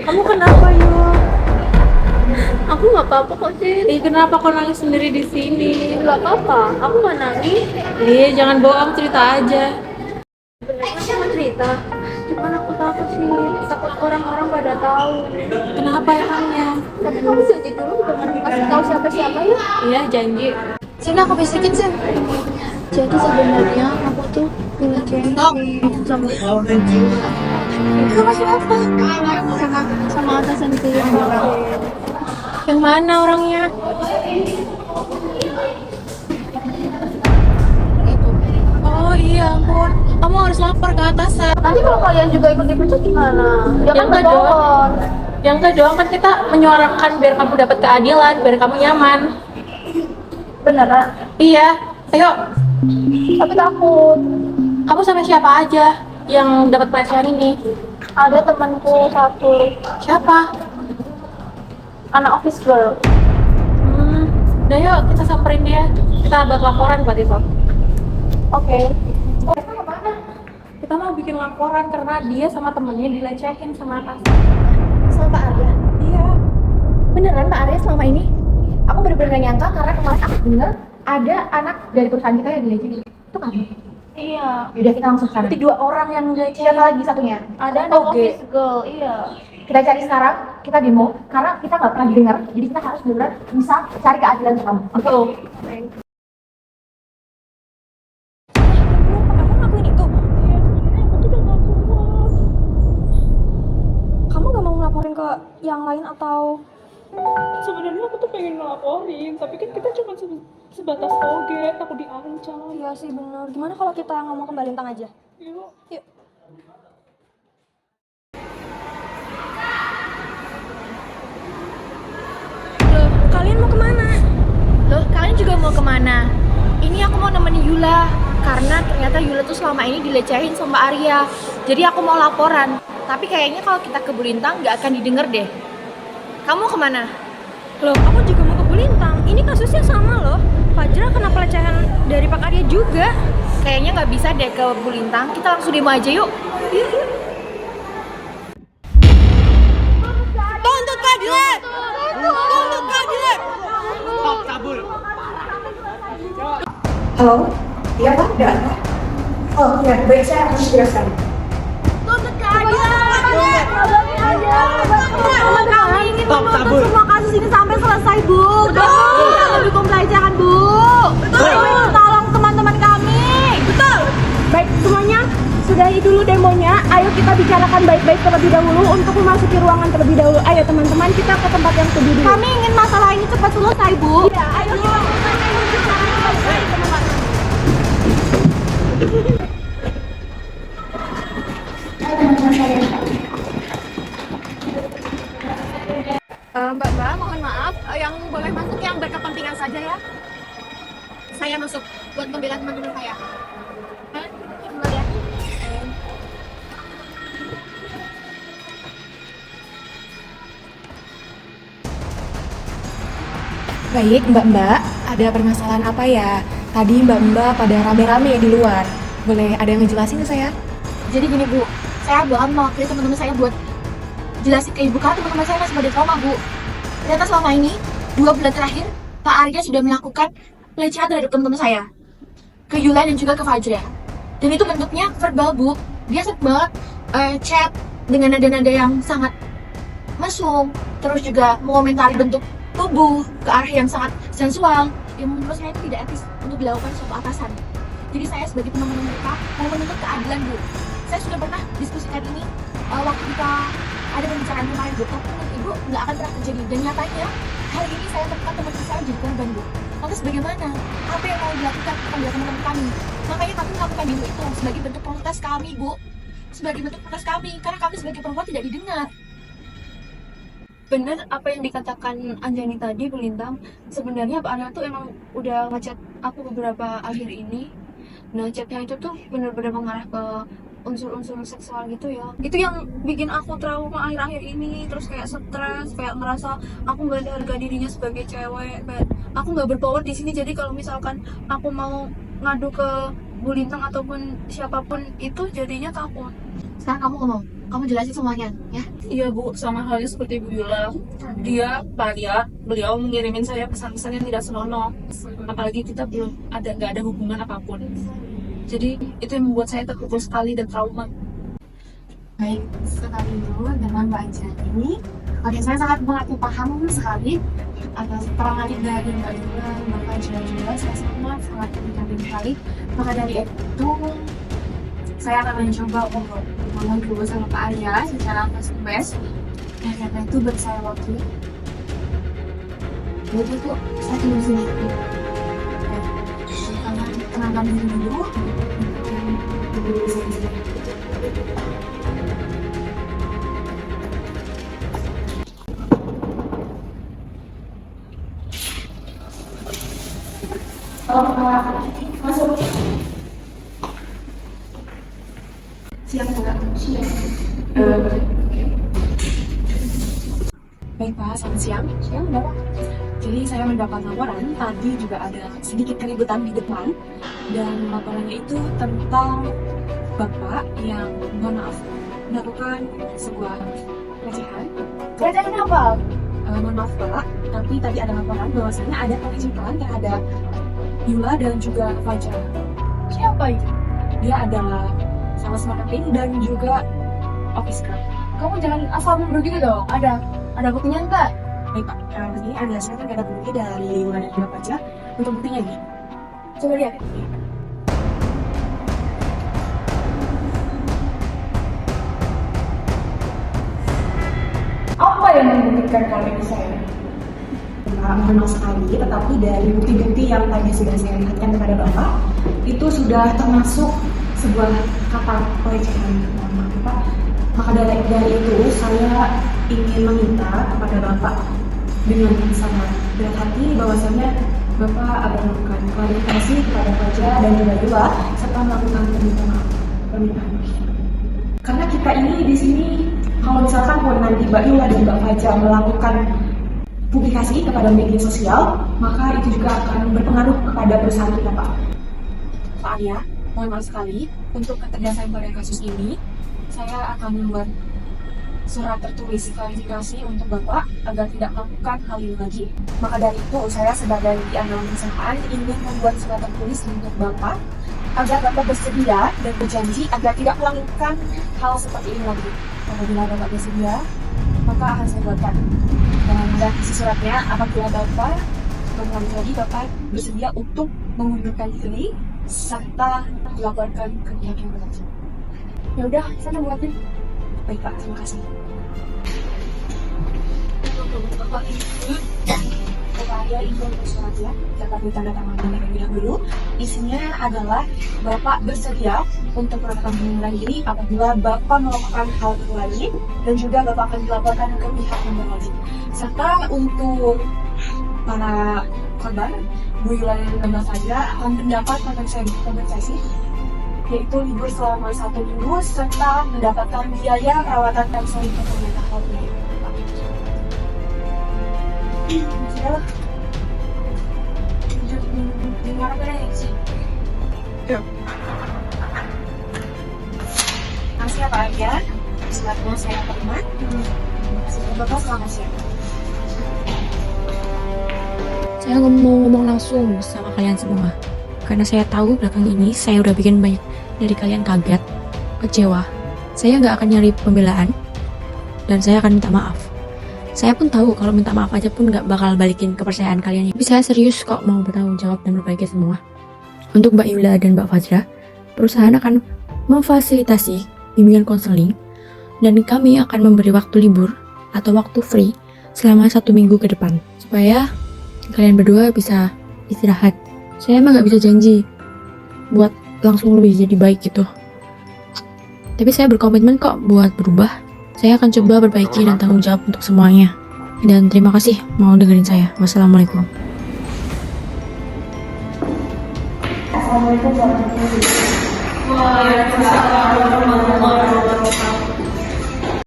Kamu kenapa, Yul? Aku nggak apa-apa kok sih. Kenapa kau nangis sendiri di sini? Nggak apa-apa. Aku nggak nangis. Jangan bohong, cerita aja. Sebenarnya aku mau cerita. Cuman aku takut sih. Takut orang-orang pada tahu. Kenapa emangnya? Tapi kamu janji dulu jangan kasih tahu siapa-siapa ya. Iya, janji. Sini aku bisikin sih. Jadi sebenarnya aku tuh ngecewain sama siapa? Sama atasan yang Yang mana orangnya? itu. Oh iya ampun, kamu harus lapor ke atasan. Nanti kalau kalian juga ikut dipecat gimana? Ya enggak dong. Yang enggak dong, kan kita menyuarakan biar kamu dapat keadilan, biar kamu nyaman. Beneran? Iya, ayo. Tapi takut. Kamu sama siapa aja yang dapat pelecehan ini? Ada temanku satu, Siapa? anak office girl. Udah yuk, kita samperin dia. Kita buat laporan buat itu. Oke. Kita mau bikin laporan karena dia sama temennya dilecehin sama atasan. Sama Pak Arya. Iya. Beneran Pak Arya selama ini? Aku bener-bener gak nyangka karena kemarin aku denger ada anak dari perusahaan kita yang dilecehin. Itu kamu? Iya. Yaudah kita langsung sana. Berarti 2 orang yang dilecehin. Siapa lagi satunya? Ada anak Oke. office girl. Iya. Kita cari sekarang, kita demo karena kita nggak pernah didengar, jadi kita harus benar bisa cari keadilan untuk kamu. Oke. Kamu ngakuin itu? Iya, sebenarnya aku tuh udah ngaku. Kamu gak mau ngelaporin ke yang lain atau Sebenarnya aku tuh pengen ngelaporin, tapi kan kita cuma sebatas oge, takut diancam. iya sih bener. Gimana kalau kita ngomong ke Mbak Lintang aja? Yuk. Yuk. Loh, kalian mau kemana? Loh, kalian juga mau kemana? Ini aku mau nemenin Yula karena ternyata Yula tuh selama ini dilecehin sama Arya. Jadi aku mau laporan. Tapi kayaknya kalau kita ke Bulintang nggak akan didengar deh. Kamu kemana? Loh, aku juga mau ke Bulintang. Ini kasusnya sama loh. Fajra kena pelecehan dari Pak Arya juga. Kayaknya nggak bisa deh ke Bulintang. Kita langsung demo aja yuk. Tuntut keadilan! Tuntut keadilan! Halo? Iya Pak, ada apa? Oh iya, baik saya akan segera sekali. Tuntut keadilan! Kami ingin menuntut semua kasus ini sampai selesai, Bu. Tidak mendukung pelecehan, Bu. Tolong teman-teman kami. Betul. Baik, semuanya sudahi dulu demonya. Ayo kita bicarakan baik-baik terlebih dahulu untuk memasuki ruangan terlebih dahulu. Ayo teman-teman, kita ke tempat yang setuju dulu. Kami ingin masalah ini cepat selesai, Bu. Iya, ayo kita Mbak, mohon maaf. Yang boleh masuk yang berkepentingan saja ya. Saya masuk buat membela teman-teman saya. Duluan ya. Baik, Mbak-mbak, ada permasalahan apa ya? Tadi Mbak-mbak pada rame-rame di luar. Boleh ada yang ngejelasin ke saya? Jadi gini Bu, saya bahan mewakili teman-teman saya buat jelasin ke Ibu karena teman-teman saya masih pada trauma Bu. Ternyata selama ini 2 bulan terakhir Pak Arya sudah melakukan pelecehan terhadap teman-teman saya, ke Yula dan juga ke Fajra. Dan itu bentuknya verbal Bu. Dia sering banget chat dengan nada-nada yang sangat mesum, terus juga mengomentari bentuk tubuh ke arah yang sangat sensual yang menurut saya itu tidak etis untuk dilakukan suatu atasan. Jadi saya sebagai teman-teman mereka mau menuntut keadilan Bu. Saya sudah pernah diskusikan ini waktu kita ada pembicaraan kemarin Bu, tapi menurut Ibu nggak akan pernah terjadi. Dan nyatanya hari ini saya temukan teman saya jadi korban Bu. Lantas bagaimana? Apa yang mau dilakukan kepada teman-teman kami? Makanya kami melakukan demo itu sebagai bentuk protes kami Bu. Sebagai bentuk protes kami, karena kami sebagai perempuan tidak didengar. bener apa yang dikatakan Anjani tadi, Bu Lintang. Sebenarnya Pak Arya tuh emang udah ngechat aku beberapa akhir ini. Nah, chatnya itu tuh bener-bener mengarah ke unsur-unsur seksual gitu ya. Itu yang bikin aku trauma akhir-akhir ini. Terus kayak stres, kayak merasa aku nggak ada harga dirinya sebagai cewek. Kayak aku nggak berpower di sini. Jadi kalau misalkan aku mau ngadu ke Bu Lintang ataupun siapapun itu jadinya takut. Sekarang kamu ngomong, kamu jelasin semuanya ya. Iya Bu, sama halnya seperti Bu Yula. Beliau mengirimin saya pesan-pesan yang tidak senonoh. Apalagi kita nggak ada hubungan apapun. Jadi itu yang membuat saya terpukul sekali dan trauma. Baik, sekali itu dengan Mbak Anjani. Oke, saya sangat mengerti paham sekali atas keterangan dari Mbak Yula, Mbak Anjani juga. Saya sangat mengerti sekali. Maka dari itu, saya akan mencoba untuk ngomong dulu sama Pak Arya secara face to face. Dan karena itu beri saya waktu. Jadi itu saya tunggu di sini. Kalian tenangkan diri dulu. Dulu di sini. Masuk. Siap enggak? Siap. Baik Pak, selamat siang. Siang Bapak. Jadi saya mendapat laporan, tadi juga ada sedikit keributan di depan. Dan laporannya itu tentang Bapak yang, mohon maaf, melakukan sebuah pelecehan. Pelecehan apa? Mohon maaf Pak, tapi tadi ada laporan bahwasanya ada pelecehan terhadap Yula dan juga Fajar. Siapa itu? Dia adalah sama-sama penting dan juga office girl. Kamu jangan asal nuduh gitu dong. Ada buktinya enggak? Baik Pak, begini ada saya ada bukti dari Yula dan juga Fajar. Untuk buktinya nih, Coba lihat. Apa yang membuktikan kalau ini saya? mohon maaf sekali, tetapi dari bukti-bukti yang tadi sudah saya lihatkan kepada Bapak, itu sudah termasuk sebuah kata pelecehan. Mohon maaf Pak. Maka dari itu saya ingin meminta kepada Bapak dengan sangat berat hati bahwasanya Bapak akan melakukan klarifikasi kepada Fajar dan juga Yula serta melakukan permintaan maaf. Karena kita ini di sini kalau misalkan pun nanti Mbak Yula dan Mbak Fajar melakukan publikasi kepada media sosial, maka itu juga akan berpengaruh kepada perusahaan kita, Pak. Pak Arya, mohon maaf sekali untuk ketegasan pada kasus ini, saya akan membuat surat tertulis klarifikasi untuk Bapak agar tidak melakukan hal ini lagi. Maka dari itu, saya sebagai anak perusahaan ingin membuat surat tertulis untuk Bapak agar Bapak bersedia dan berjanji agar tidak melakukan hal seperti ini lagi. Apabila Bapak bersedia, maka akan saya buatkan. Dan isi suratnya, apabila Bapak lagi Bapak bersedia untuk mengundurkan diri serta melaporkan ke pihak yang berwajib. Ya udah, saya buatin. Baik Pak, terima kasih. Bapak ini. Saya ingin bersuratnya dapat ditandatangani terlebih dahulu. Isinya adalah Bapak bersedia untuk melakukan pengunduran diri apabila Bapak melakukan hal itu lagi, dan juga Bapak akan dilaporkan ke pihak yang berwajib. Serta untuk para korban, Bu Yula dan Mbak Fajar akan mendapat kompensasi, yaitu libur selama 1 minggu serta mendapatkan biaya perawatan konseling untuk mental health. Sudah. Gimana pada sih? Ya. Makasih ya Pak Arya, suratnya saya terima. Makasih Bapak, selamat siang. Saya mau ngomong langsung sama kalian semua. Karena saya tahu belakang ini saya udah bikin banyak dari kalian kaget, kecewa. Saya nggak akan nyari pembelaan, dan saya akan minta maaf. Saya pun tahu kalau minta maaf aja pun nggak bakal balikin kepercayaan kalian. Tapi saya serius kok mau bertanggung jawab dan memperbaiki semua. Untuk Mbak Yula dan Mbak Fajra, perusahaan akan memfasilitasi bimbingan konseling, dan kami akan memberi waktu libur atau waktu free selama 1 minggu ke depan, supaya kalian berdua bisa istirahat. Saya emang nggak bisa janji buat langsung lebih jadi baik gitu. Tapi saya berkomitmen kok buat berubah. Saya akan coba perbaiki dan tanggung jawab untuk semuanya. Dan terima kasih mau dengerin saya. Wassalamualaikum. Assalamualaikum warahmatullahi wabarakatuh.